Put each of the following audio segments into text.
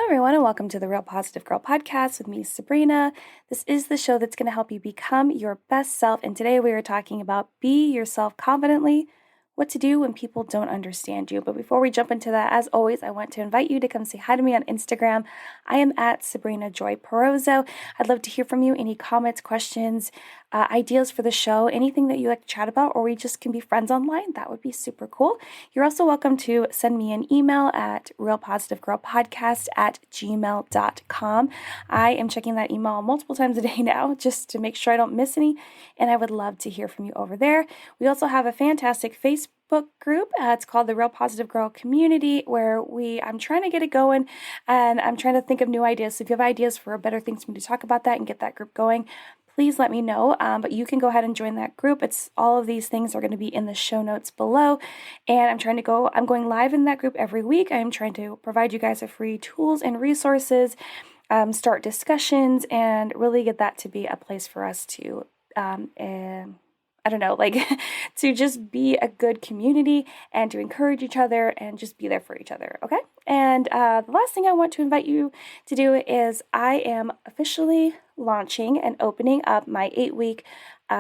everyone, and welcome to the Real Positive Girl podcast with me, Sabrina. This is the show that's going to help you become your best self, and today we are talking about be yourself confidently, what to do when people don't understand you. But before we jump into that, as always, I want to invite you to come say hi to me on Instagram. I am at Sabrina Joy Perozzo. I'd love to hear from you. Any comments, questions, ideas for the show, anything that you like to chat about, or we just can be friends online. That would be super cool. You're also welcome to send me an email at realpositivegirlpodcast@gmail.com. I am checking that email multiple times a day now just to make sure I don't miss any, and I would love to hear from you over there. We also have a fantastic Facebook group. It's called the Real Positive Girl Community, where I'm trying to get it going, and I'm trying to think of new ideas. So if you have ideas for better things for me to talk about that and get that group going, please let me know. But you can go ahead and join that group. It's all of these things are going to be in the show notes below. And I'm going live in that group every week. I'm trying to provide you guys with free tools and resources, start discussions, and really get that to be a place for us to to just be a good community and to encourage each other and just be there for each other, okay? And the last thing I want to invite you to do is I am officially launching and opening up my 8-week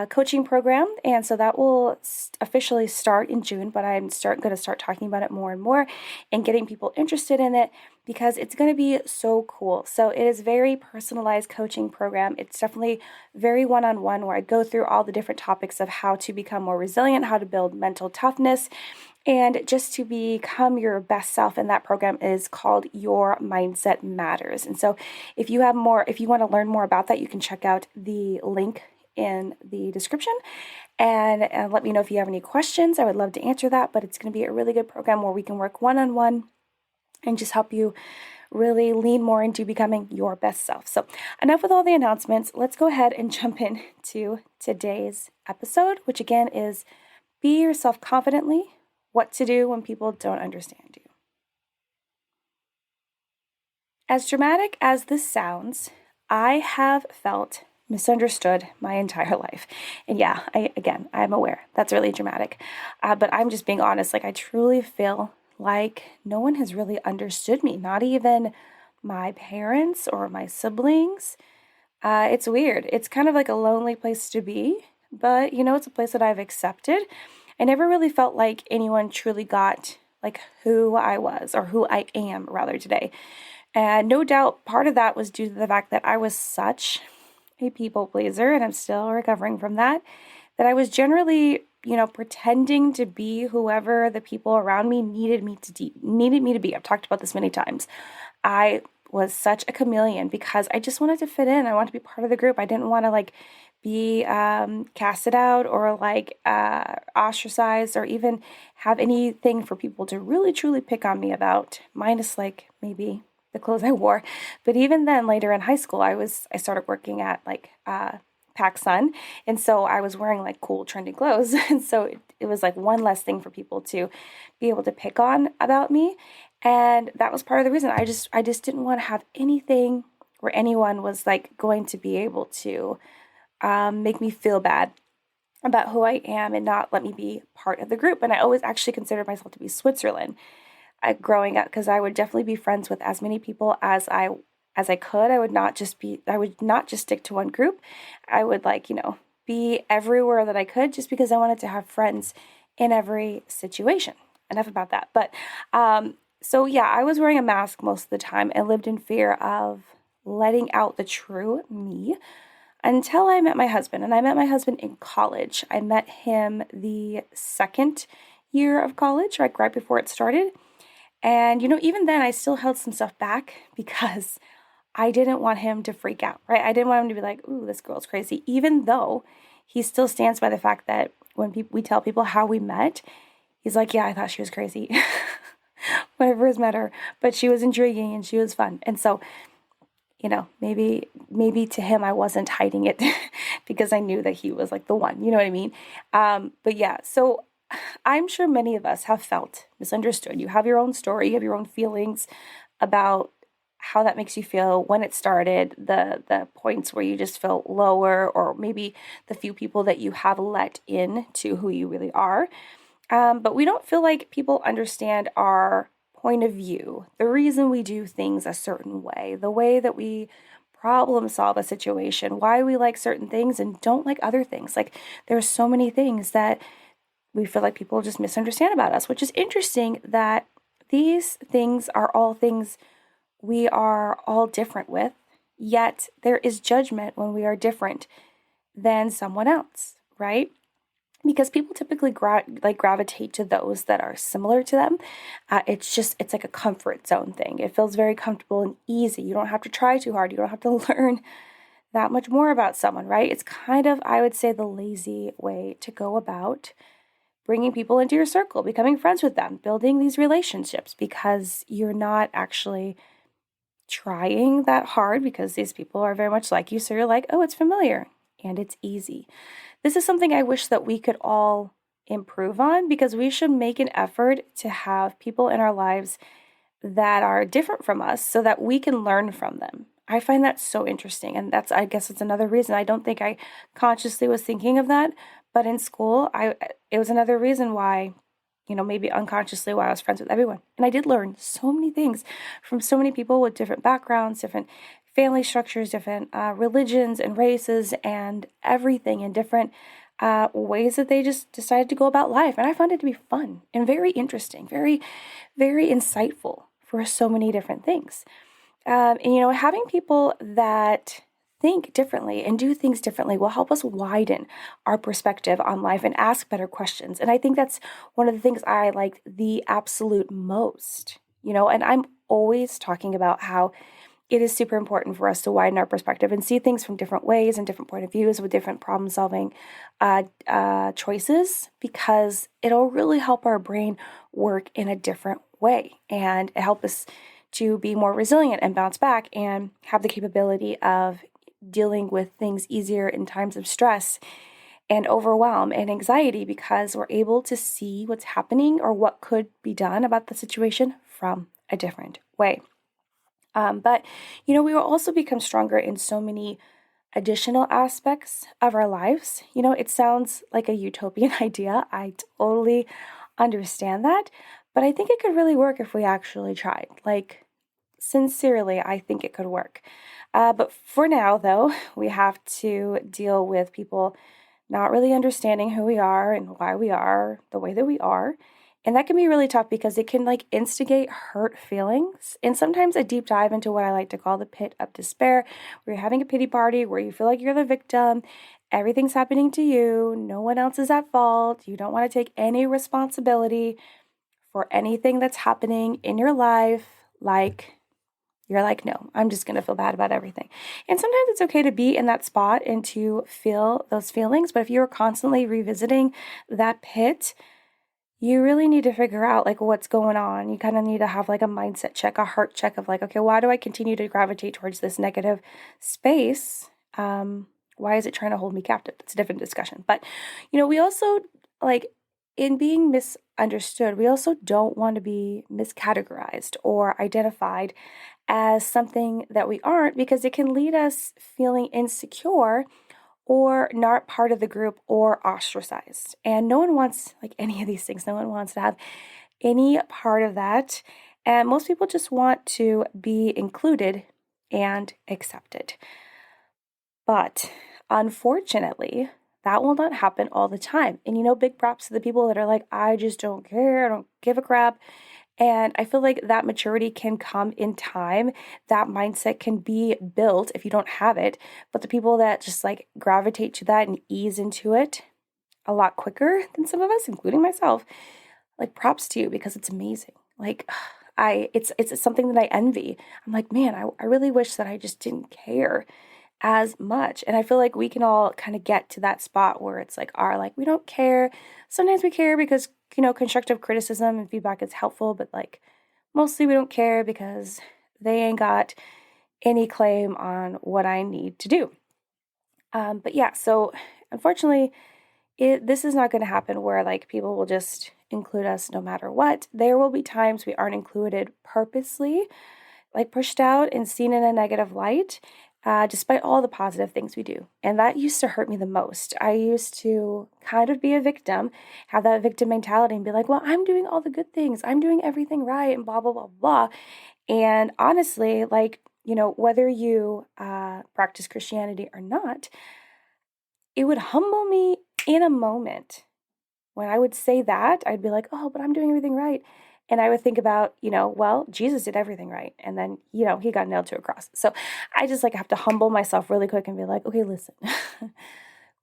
coaching program, and so that will officially start in June, but I'm going to start talking about it more and more and getting people interested in it because it's going to be so cool. So it is very personalized coaching program. It's definitely very one-on-one, where I go through all the different topics of how to become more resilient, how to build mental toughness, and just to become your best self. And that program is called Your Mindset Matters. And so if you want to learn more about that, you can check out the link in the description and let me know if you have any questions. I would love to answer that, but it's going to be a really good program where we can work one-on-one and just help you really lean more into becoming your best self. So enough with all the announcements. Let's go ahead and jump into today's episode, which again is be yourself confidently, what to do when people don't understand you. As dramatic as this sounds, I have felt misunderstood my entire life. And yeah, I'm aware that's really dramatic, but I'm just being honest. I truly feel like no one has really understood me, not even my parents or my siblings. It's weird. It's kind of like a lonely place to be, but it's a place that I've accepted. I never really felt like anyone truly got who I was, or who I am rather, today. And no doubt part of that was due to the fact that I was such a people pleaser, and I'm still recovering from that I was generally, pretending to be whoever the people around me needed me to be. I've talked about this many times. I was such a chameleon because I just wanted to fit in. I wanted to be part of the group. I didn't want to be casted out or ostracized, or even have anything for people to really truly pick on me about, minus maybe the clothes I wore. But even then, later in high school, I started working at PacSun, and so I was wearing cool trendy clothes, and so it was one less thing for people to be able to pick on about me. And that was part of the reason. I just didn't want to have anything where anyone was going to be able to make me feel bad about who I am and not let me be part of the group. And I always actually considered myself to be Switzerland growing up, because I would definitely be friends with as many people as I could. I would not just stick to one group. I would be everywhere that I could, just because I wanted to have friends in every situation. Enough about that. But so yeah, I was wearing a mask most of the time and lived in fear of letting out the true me until I met my husband. And I met my husband in college. I met him the second year of college, right before it started. And, even then I still held some stuff back because I didn't want him to freak out, right? I didn't want him to be like, ooh, this girl's crazy, even though he still stands by the fact that when we tell people how we met, he's like, yeah, I thought she was crazy when I first met her, but she was intriguing and she was fun. And so, maybe to him I wasn't hiding it because I knew that he was the one, you know what I mean? But yeah, so I'm sure many of us have felt misunderstood. You have your own story, you have your own feelings about how that makes you feel, when it started, the points where you just felt lower, or maybe the few people that you have let in to who you really are. But we don't feel like people understand our point of view, the reason we do things a certain way, the way that we problem solve a situation, why we like certain things and don't like other things. Like there's so many things that we feel like people just misunderstand about us, which is interesting that these things are all things we are all different with, yet there is judgment when we are different than someone else, right? Because people typically gravitate to those that are similar to them. It's like a comfort zone thing. It feels very comfortable and easy. You don't have to try too hard. You don't have to learn that much more about someone, right? It's kind of, I would say, the lazy way to go about bringing people into your circle, becoming friends with them, building these relationships, because you're not actually trying that hard, because these people are very much like you. So you're like, oh, it's familiar and it's easy. This is something I wish that we could all improve on, because we should make an effort to have people in our lives that are different from us so that we can learn from them. I find that so interesting. And I guess it's another reason. I don't think I consciously was thinking of that, but in school, it was another reason why, maybe unconsciously, why I was friends with everyone. And I did learn so many things from so many people with different backgrounds, different family structures, different religions and races and everything, and different ways that they just decided to go about life. And I found it to be fun and very interesting, very, very insightful for so many different things. And having people that think differently and do things differently will help us widen our perspective on life and ask better questions. And I think that's one of the things I like the absolute most, and I'm always talking about how it is super important for us to widen our perspective and see things from different ways and different point of views with different problem solving choices, because it'll really help our brain work in a different way and help us to be more resilient and bounce back and have the capability of dealing with things easier in times of stress and overwhelm and anxiety, because we're able to see what's happening or what could be done about the situation from a different way. But we will also become stronger in so many additional aspects of our lives. It sounds like a utopian idea. I totally understand that, but I think it could really work if we actually tried. Like, sincerely, I think it could work. But for now, though, we have to deal with people not really understanding who we are and why we are the way that we are. And that can be really tough, because it can instigate hurt feelings, and sometimes a deep dive into what I like to call the pit of despair, where you're having a pity party, where you feel like you're the victim, everything's happening to you, no one else is at fault, you don't want to take any responsibility for anything that's happening in your life. You're like, no, I'm just going to feel bad about everything. And sometimes it's okay to be in that spot and to feel those feelings. But if you're constantly revisiting that pit, you really need to figure out what's going on. You kind of need to have a mindset check, a heart check of okay, why do I continue to gravitate towards this negative space? Why is it trying to hold me captive? It's a different discussion. But, we also in being misunderstood, we also don't want to be miscategorized or identified as something that we aren't, because it can lead us feeling insecure or not part of the group or ostracized. And no one wants any of these things. No one wants to have any part of that. And most people just want to be included and accepted. But unfortunately, that will not happen all the time. And big props to the people that are I just don't care, I don't give a crap. And I feel like that maturity can come in time. That mindset can be built if you don't have it. But the people that just gravitate to that and ease into it a lot quicker than some of us, including myself, props to you, because it's amazing. It's something that I envy. I'm man, I really wish that I just didn't care as much. And I feel like we can all kind of get to that spot where it's we don't care. Sometimes we care because constructive criticism and feedback is helpful, but mostly we don't care because they ain't got any claim on what I need to do. But yeah, so unfortunately, this is not going to happen where people will just include us no matter what. There will be times we aren't included purposely, pushed out and seen in a negative light. despite all the positive things we do. And that used to hurt me the most. I used to kind of be a victim, have that victim mentality and be like, well, I'm doing all the good things. I'm doing everything right and blah, blah, blah, blah. And honestly, like, whether you practice Christianity or not, it would humble me in a moment. When I would say that, I'd be like, oh, but I'm doing everything right. And I would think about, well, Jesus did everything right. And then, he got nailed to a cross. So I just have to humble myself really quick and be like, okay, listen,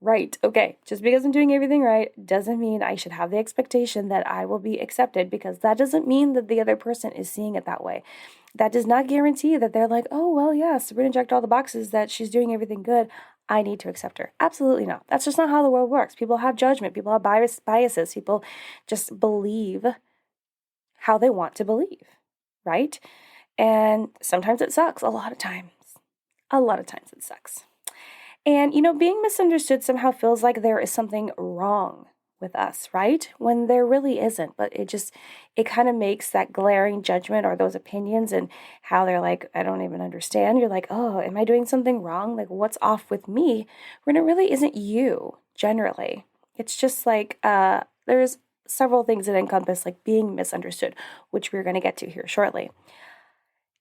right. Okay. Just because I'm doing everything right doesn't mean I should have the expectation that I will be accepted, because that doesn't mean that the other person is seeing it that way. That does not guarantee that they're like, oh, well, yeah, Sabrina checked all the boxes that she's doing everything good. I need to accept her. Absolutely not. That's just not how the world works. People have judgment. People have biases. People just believe how they want to believe, right? And sometimes it sucks. A lot of times it sucks. And, being misunderstood somehow feels like there is something wrong with us, right? When there really isn't. But it kind of makes that glaring judgment or those opinions and how they're like, I don't even understand. You're like, oh, am I doing something wrong? Like, what's off with me? When it really isn't you, generally. It's just like, there's several things that encompass like being misunderstood, which we're going to get to here shortly.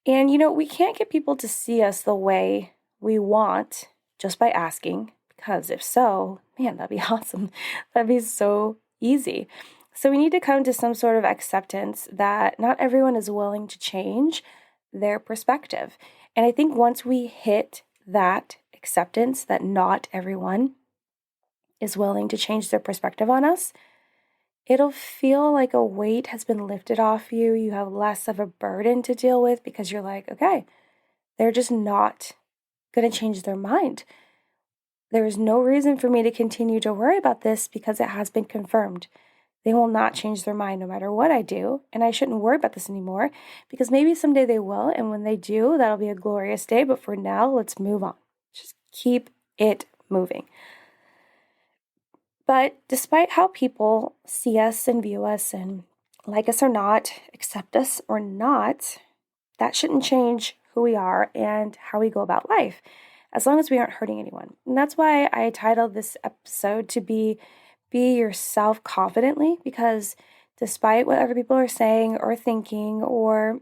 And, we can't get people to see us the way we want just by asking, because if so, man, that'd be awesome. That'd be so easy. So we need to come to some sort of acceptance that not everyone is willing to change their perspective. And I think once we hit that acceptance that not everyone is willing to change their perspective on us, it'll feel like a weight has been lifted off you. You have less of a burden to deal with because you're like, okay, they're just not going to change their mind. There is no reason for me to continue to worry about this because it has been confirmed. They will not change their mind no matter what I do, and I shouldn't worry about this anymore because maybe someday they will, and when they do, that'll be a glorious day, but for now, let's move on. Just keep it moving. But despite how people see us and view us and like us or not, accept us or not, that shouldn't change who we are and how we go about life, as long as we aren't hurting anyone. And that's why I titled this episode to be yourself confidently, because despite what other people are saying or thinking or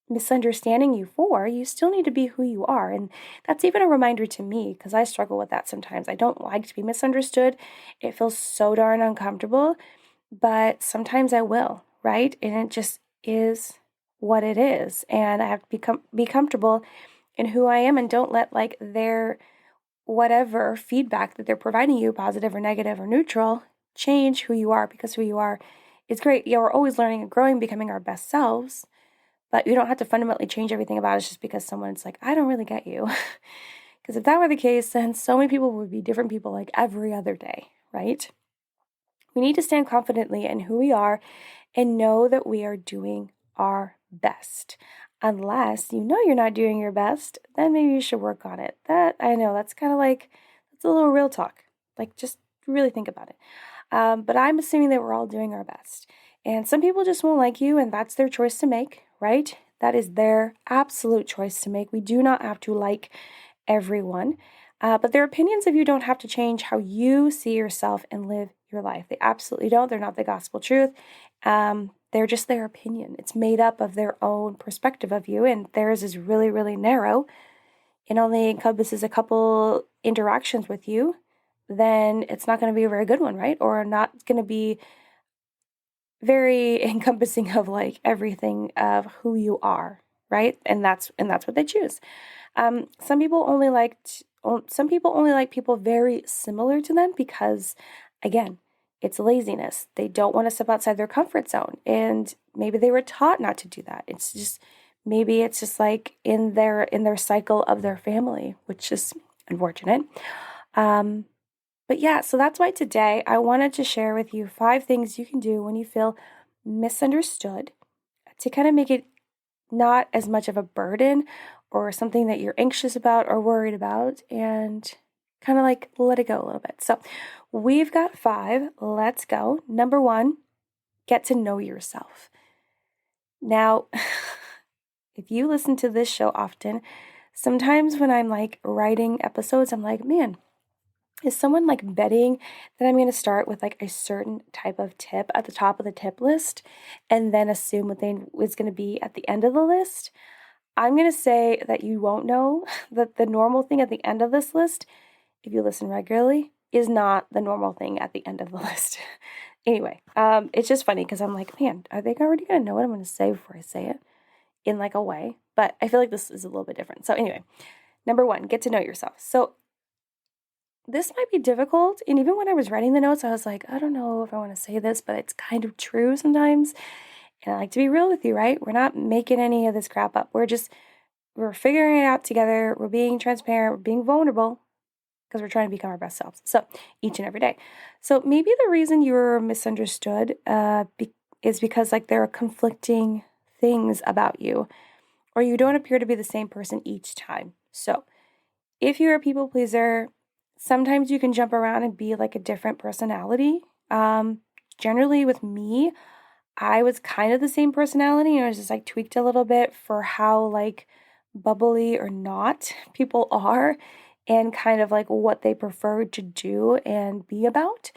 misunderstanding you for, you still need to be who you are. And that's even a reminder to me, because I struggle with that sometimes. I don't like to be misunderstood. It feels so darn uncomfortable, but sometimes I will, right? And it just is what it is. And I have to be comfortable in who I am and don't let like their whatever feedback that they're providing you, positive or negative or neutral, change who you are, because who you are is great. Yeah, we're always learning and growing, becoming our best selves, but you don't have to fundamentally change everything about us just because someone's like, I don't really get you. Because if that were the case, then so many people would be different people like every other day, right? We need to stand confidently in who we are and know that we are doing our best. Unless you know you're not doing your best, then maybe you should work on it. That, I know, that's kind of like, that's a little real talk. Like, just really think about it. But I'm assuming that we're all doing our best. And some people just won't like you, and that's their choice to make, right? That is their absolute choice to make. We do not have to like everyone. But their opinions of you don't have to change how you see yourself and live your life. They absolutely don't. They're not the gospel truth. They're just their opinion. It's made up of their own perspective of you, and theirs is really, really narrow. It only encompasses a couple interactions with you. Then it's not going to be a very good one, right? Or not going to be very encompassing of like everything of who you are, right? And that's what they choose. Some people only like people very similar to them because, again, it's laziness. They don't want to step outside their comfort zone, and maybe they were taught not to do that. Maybe it's just like in their cycle of their family, which is unfortunate. But yeah, so that's why today I wanted to share with you 5 things you can do when you feel misunderstood to kind of make it not as much of a burden or something that you're anxious about or worried about, and kind of like let it go a little bit. So we've got 5. Let's go. Number 1, get to know yourself. Now, if you listen to this show often, Sometimes when I'm like writing episodes, I'm like, man, is someone like betting that I'm going to start with like a certain type of tip at the top of the tip list and then assume what they was going to be at the end of the list? I'm going to say that you won't know that the normal thing at the end of this list, if you listen regularly, is not the normal thing at the end of the list. Anyway, it's just funny because I'm like, man, are they already going to know what I'm going to say before I say it in like a way? But I feel like this is a little bit different. So anyway, number one, get to know yourself. So this might be difficult. And even when I was writing the notes, I was like, I don't know if I want to say this, but it's kind of true sometimes. And I like to be real with you, right? We're not making any of this crap up. We're figuring it out together. We're being transparent. We're being vulnerable because we're trying to become our best selves. So each and every day. So maybe the reason you're misunderstood is because like there are conflicting things about you, or you don't appear to be the same person each time. So if you're a people pleaser, sometimes you can jump around and be like a different personality. Generally with me, I was kind of the same personality, and I was just like tweaked a little bit for how like bubbly or not people are and kind of like what they prefer to do and be about.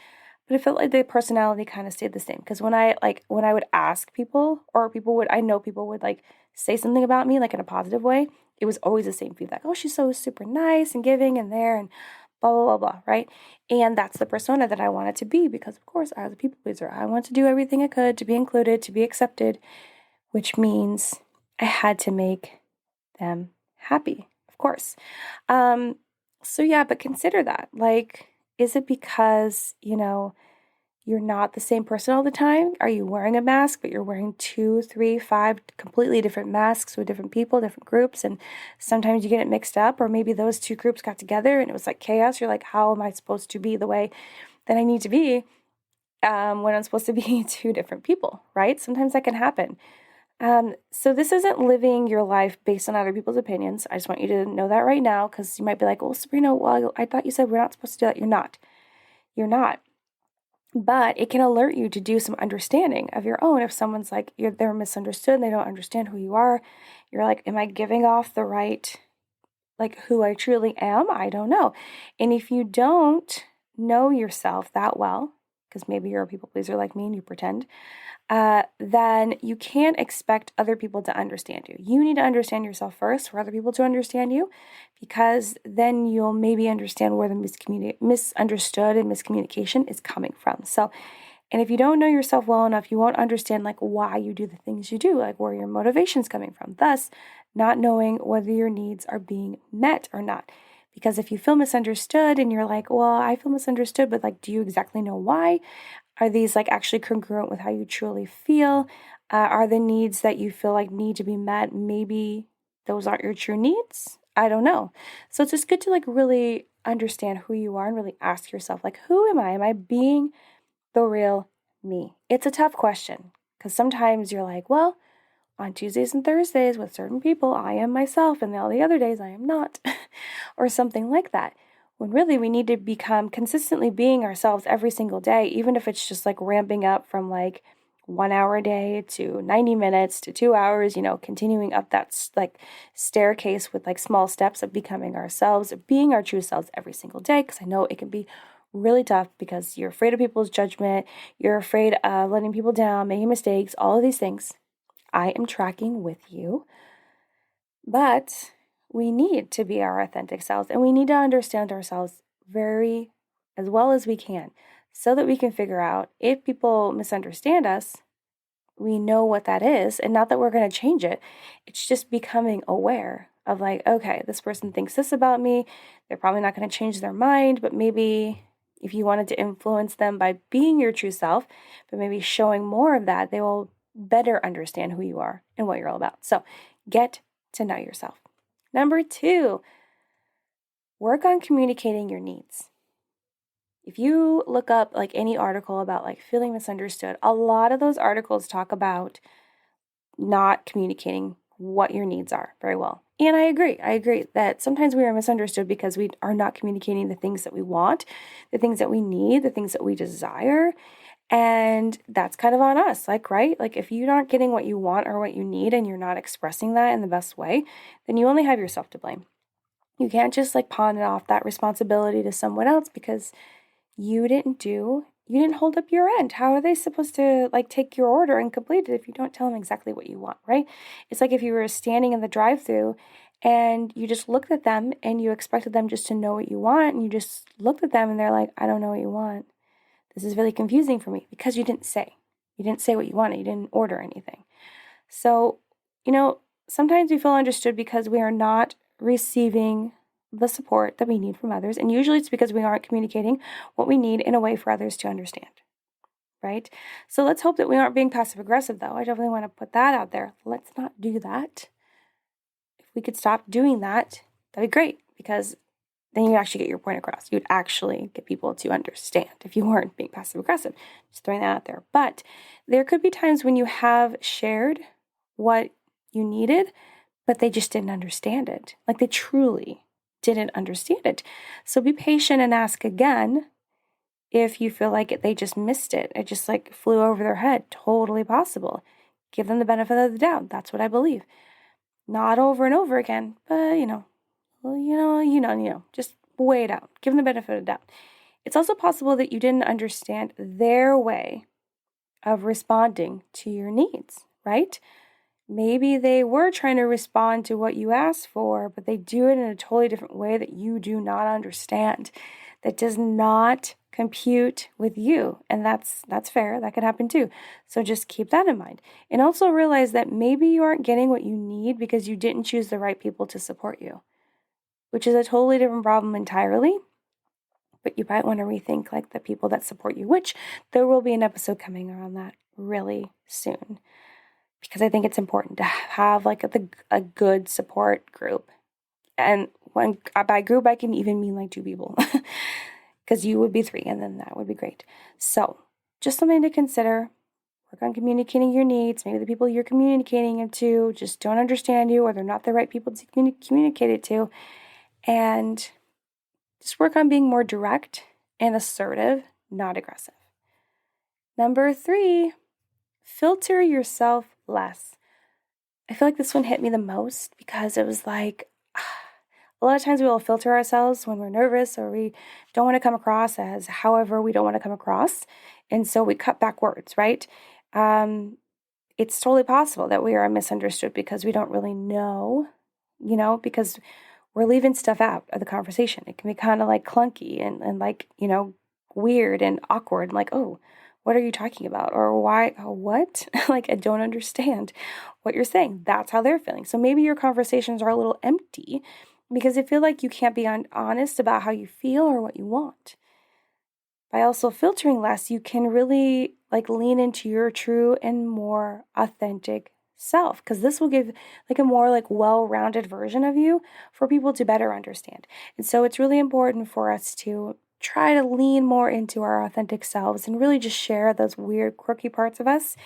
But I felt like the personality kind of stayed the same because when I would ask people, or I know people would like say something about me like in a positive way, it was always the same feedback. Oh, she's so super nice and giving and there and blah, blah, blah, blah, right? And that's the persona that I wanted to be because, of course, I was a people pleaser. I wanted to do everything I could to be included, to be accepted, which means I had to make them happy, of course. So yeah, but consider that. Like, is it because, you're not the same person all the time? Are you wearing a mask, but you're wearing 2, 3, 5 completely different masks with different people, different groups, and sometimes you get it mixed up, or maybe those two groups got together and it was like chaos. You're like, how am I supposed to be the way that I need to be when I'm supposed to be two different people, right? Sometimes that can happen. So this isn't living your life based on other people's opinions. I just want you to know that right now, because you might be like, well, Sabrina, well, I thought you said we're not supposed to do that. You're not. You're not. But it can alert you to do some understanding of your own. If someone's like, they're misunderstood and they don't understand who you are, you're like, am I giving off the right, like who I truly am? I don't know. And if you don't know yourself that well, because maybe you're a people pleaser like me and you pretend, then you can't expect other people to understand you. You need to understand yourself first for other people to understand you, because then you'll maybe understand where the misunderstood and miscommunication is coming from. So, and if you don't know yourself well enough, you won't understand like why you do the things you do, like where your motivation's coming from. Thus, not knowing whether your needs are being met or not. Because if you feel misunderstood and you're like, well, I feel misunderstood, but like, do you exactly know why? Are these like actually congruent with how you truly feel? Are the needs that you feel like need to be met, maybe those aren't your true needs? I don't know. So it's just good to like really understand who you are and really ask yourself, like, who am I? Am I being the real me? It's a tough question because sometimes you're like, well, on Tuesdays and Thursdays with certain people, I am myself, and all the other days I am not, or something like that. When really we need to become consistently being ourselves every single day, even if it's just like ramping up from like 1 hour a day to 90 minutes to 2 hours, continuing up that like staircase with like small steps of becoming ourselves, of being our true selves every single day. Because I know it can be really tough because you're afraid of people's judgment, you're afraid of letting people down, making mistakes, all of these things. I am tracking with you, but we need to be our authentic selves, and we need to understand ourselves very as well as we can so that we can figure out if people misunderstand us, we know what that is, and not that we're going to change it. It's just becoming aware of like, okay, this person thinks this about me. They're probably not going to change their mind, but maybe if you wanted to influence them by being your true self, but maybe showing more of that, they will better understand who you are and what you're all about. So get to know yourself. Number 2, work on communicating your needs. If you look up like any article about like feeling misunderstood, a lot of those articles talk about not communicating what your needs are very well. And I agree that sometimes we are misunderstood because we are not communicating the things that we want, the things that we need, the things that we desire. And that's kind of on us, like, right? Like, if you're not getting what you want or what you need and you're not expressing that in the best way, then you only have yourself to blame. You can't just like pawn it off that responsibility to someone else because you didn't hold up your end. How are they supposed to like take your order and complete it if you don't tell them exactly what you want, right? It's like if you were standing in the drive-through and you just looked at them and you expected them just to know what you want, and you just looked at them and they're like, I don't know what you want. This is really confusing for me because you didn't say. You didn't say what you wanted. You didn't order anything. So, sometimes we feel understood because we are not receiving the support that we need from others. And usually it's because we aren't communicating what we need in a way for others to understand, right? So let's hope that we aren't being passive aggressive, though. I definitely want to put that out there. Let's not do that. If we could stop doing that, that'd be great, because then you'd actually get your point across. You'd actually get people to understand if you weren't being passive aggressive. Just throwing that out there. But there could be times when you have shared what you needed, but they just didn't understand it. Like, they truly didn't understand it. So be patient and ask again if you feel like they just missed it. It just like flew over their head. Totally possible. Give them the benefit of the doubt. That's what I believe. Not over and over again, but just weigh it out. Give them the benefit of the doubt. It's also possible that you didn't understand their way of responding to your needs, right? Maybe they were trying to respond to what you asked for, but they do it in a totally different way that you do not understand, that does not compute with you. And that's fair. That could happen too. So just keep that in mind. And also realize that maybe you aren't getting what you need because you didn't choose the right people to support you, which is a totally different problem entirely. But you might want to rethink like the people that support you, which there will be an episode coming around that really soon, because I think it's important to have like a good support group. And when by group, I can even mean like 2 people, because you would be 3, and then that would be great. So just something to consider. Work on communicating your needs. Maybe the people you're communicating it to just don't understand you, or they're not the right people to communicate it to. And just work on being more direct and assertive, not aggressive. Number 3, filter yourself less. I feel like this one hit me the most because it was like, a lot of times we will filter ourselves when we're nervous or we don't want to come across as however we don't want to come across. And so we cut back words, right? It's totally possible that we are misunderstood because we don't really know, because we're leaving stuff out of the conversation. It can be kind of like clunky and like, weird and awkward. Like, oh, what are you talking about? Or why, what? Like, I don't understand what you're saying. That's how they're feeling. So maybe your conversations are a little empty because they feel like you can't be honest about how you feel or what you want. By also filtering less, you can really like lean into your true and more authentic self, because this will give like a more like well-rounded version of you for people to better understand. And so it's really important for us to try to lean more into our authentic selves and really just share those weird, quirky parts of us,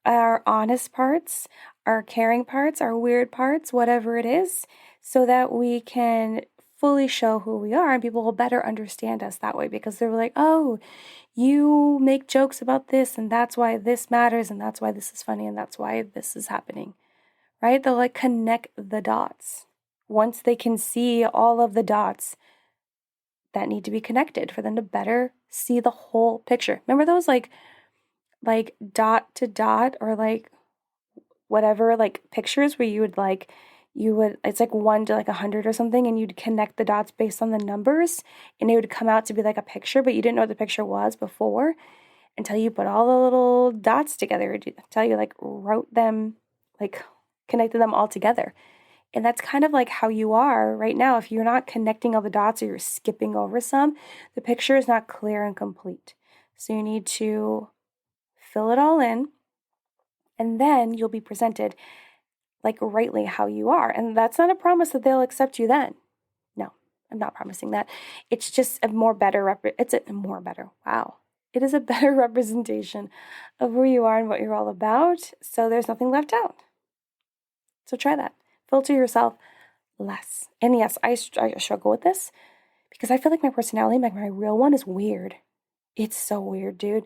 our honest parts, our caring parts, our weird parts, whatever it is, so that we can fully show who we are and people will better understand us that way, because they're like, oh, you make jokes about this and that's why this matters and that's why this is funny and that's why this is happening, right? They'll like connect the dots once they can see all of the dots that need to be connected for them to better see the whole picture. Remember those like dot to dot or like whatever like pictures where you would it's like 1 to like 100 or something, and you'd connect the dots based on the numbers and it would come out to be like a picture, but you didn't know what the picture was before until you put all the little dots together, until you like wrote them, like connected them all together. And that's kind of like how you are right now. If you're not connecting all the dots or you're skipping over some, the picture is not clear and complete. So you need to fill it all in, and then you'll be presented like rightly how you are. And that's not a promise that they'll accept you then. No, I'm not promising that. It's just a more better, wow. It is a better representation of who you are and what you're all about. So there's nothing left out. So try that. Filter yourself less. And yes, I struggle with this because I feel like my personality, like my real one, is weird. It's so weird, dude.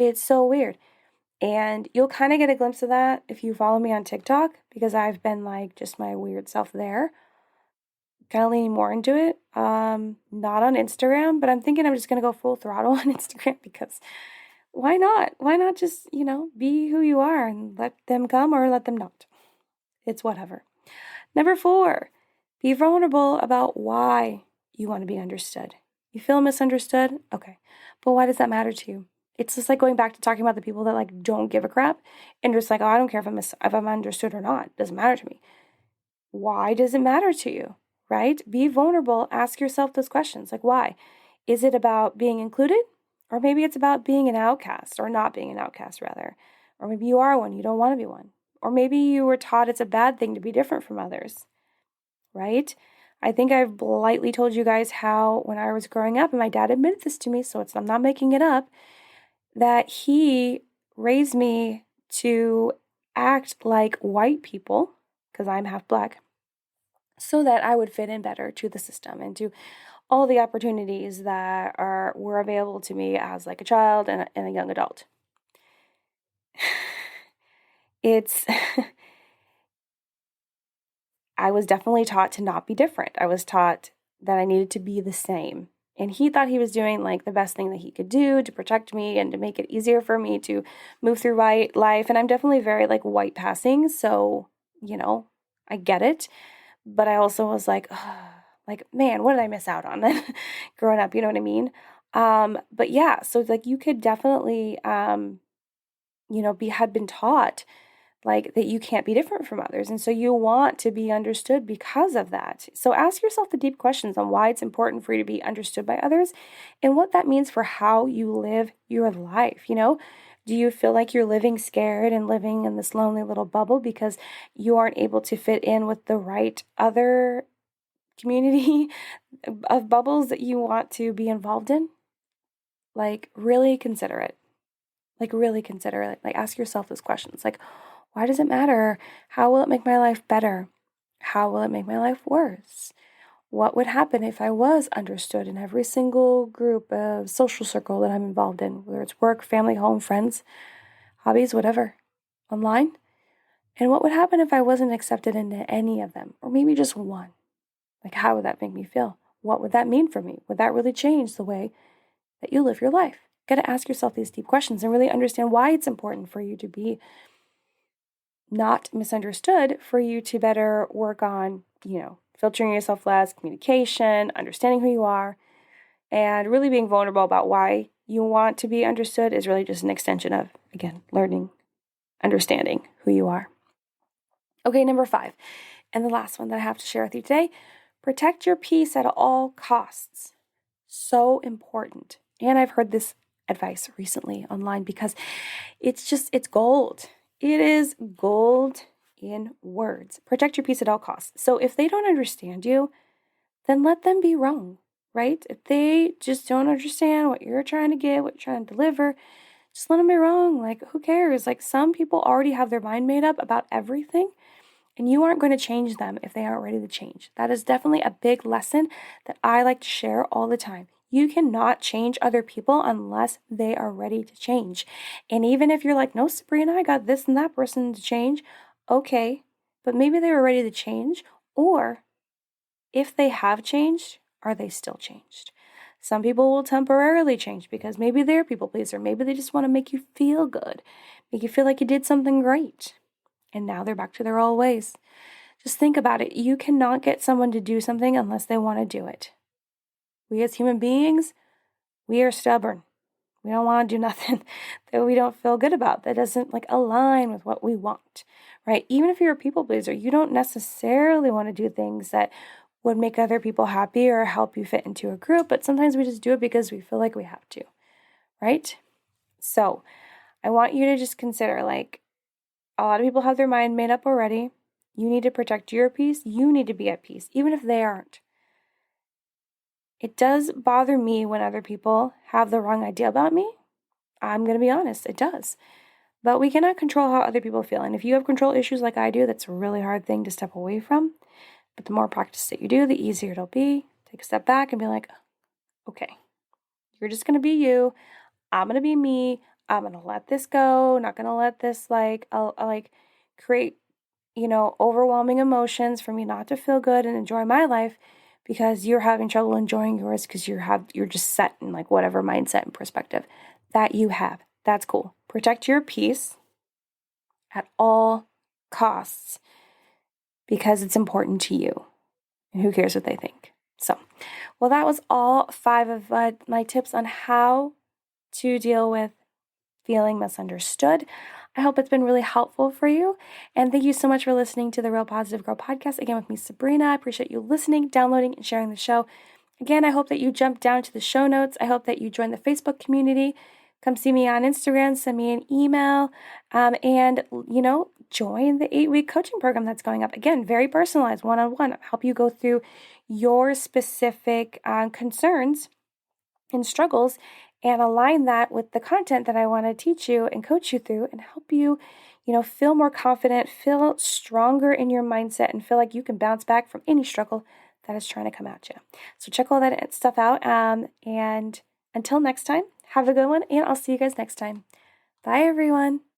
It's so weird. And you'll kind of get a glimpse of that if you follow me on TikTok, because I've been like just my weird self there, kind of leaning more into it. Not on Instagram, but I'm thinking I'm just gonna go full throttle on Instagram because why not? Why not just, be who you are and let them come or let them not? It's whatever. Number 4, be vulnerable about why you want to be understood. You feel misunderstood? Okay. But why does that matter to you? It's just like going back to talking about the people that like don't give a crap and just like, oh, I don't care if I'm understood or not. It doesn't matter to me. Why does it matter to you? Right? Be vulnerable. Ask yourself those questions. Like, why? Is it about being included? Or maybe it's about being an outcast, or not being an outcast, rather. Or maybe you are one, you don't want to be one. Or maybe you were taught it's a bad thing to be different from others, right? I think I've politely told you guys how when I was growing up, and my dad admitted this to me, so I'm not making it up, that he raised me to act like white people, because I'm half black, so that I would fit in better to the system and to all the opportunities that were available to me as like a child and a young adult. It's I was definitely taught to not be different. I was taught that I needed to be the same. And he thought he was doing like the best thing that he could do to protect me and to make it easier for me to move through life. And I'm definitely very like white passing. So, I get it. But I also was like, like, man, what did I miss out on then growing up? You know what I mean? But yeah, so like you could definitely, had been taught like that you can't be different from others. And so you want to be understood because of that. So ask yourself the deep questions on why it's important for you to be understood by others and what that means for how you live your life. Do you feel like you're living scared and living in this lonely little bubble because you aren't able to fit in with the right other community of bubbles that you want to be involved in? Like, really consider it. Like, really consider it. Like, ask yourself those questions. Like, why does it matter? How will it make my life better? How will it make my life worse? What would happen if I was understood in every single group of social circle that I'm involved in, whether it's work, family, home, friends, hobbies, whatever, online? And what would happen if I wasn't accepted into any of them, or maybe just one? Like, how would that make me feel? What would that mean for me? Would that really change the way that you live your life? You got to ask yourself these deep questions and really understand why it's important for you to be not misunderstood, for you to better work on, filtering yourself less, communication, understanding who you are, and really being vulnerable about why you want to be understood is really just an extension of, again, learning, understanding who you are. Okay, number 5, and the last one that I have to share with you today, protect your peace at all costs. So important. And I've heard this advice recently online because it's gold. It is gold in words. Protect your peace at all costs. So if they don't understand you, then let them be wrong, right? If they just don't understand what you're trying to get, what you're trying to deliver, just let them be wrong. Like, who cares? Like, some people already have their mind made up about everything, and you aren't going to change them if they aren't ready to change. That is definitely a big lesson that I like to share all the time. You cannot change other people unless they are ready to change. And even if you're like, no, Sabrina, I got this and that person to change. Okay, but maybe they were ready to change. Or if they have changed, are they still changed? Some people will temporarily change because maybe they're people pleaser. Maybe they just want to make you feel good, make you feel like you did something great. And now they're back to their old ways. Just think about it. You cannot get someone to do something unless they want to do it. We as human beings, we are stubborn. We don't want to do nothing that we don't feel good about, that doesn't like align with what we want, right? Even if you're a people pleaser, you don't necessarily want to do things that would make other people happy or help you fit into a group, but sometimes we just do it because we feel like we have to, right? So I want you to just consider, like, a lot of people have their mind made up already. You need to protect your peace. You need to be at peace, even if they aren't. It does bother me when other people have the wrong idea about me. I'm going to be honest, it does. But we cannot control how other people feel. And if you have control issues like I do, that's a really hard thing to step away from. But the more practice that you do, the easier it'll be. Take a step back and be like, okay, you're just going to be you. I'm going to be me. I'm going to let this go, not going to let this create, overwhelming emotions for me not to feel good and enjoy my life because you're having trouble enjoying yours because you're just set in like whatever mindset and perspective that you have. That's cool. Protect your peace at all costs because it's important to you. And who cares what they think? So, well, that was all 5 of my tips on how to deal with feeling misunderstood. I hope it's been really helpful for you. And thank you so much for listening to the Real Positive Girl podcast. Again, with me, Sabrina. I appreciate you listening, downloading, and sharing the show. Again, I hope that you jump down to the show notes. I hope that you join the Facebook community. Come see me on Instagram, send me an email, and, join the 8-week coaching program that's going up. Again, very personalized, one-on-one. I'll help you go through your specific concerns and struggles and align that with the content that I want to teach you and coach you through and help you, feel more confident, feel stronger in your mindset, and feel like you can bounce back from any struggle that is trying to come at you. So check all that stuff out. And until next time, have a good one, and I'll see you guys next time. Bye, everyone.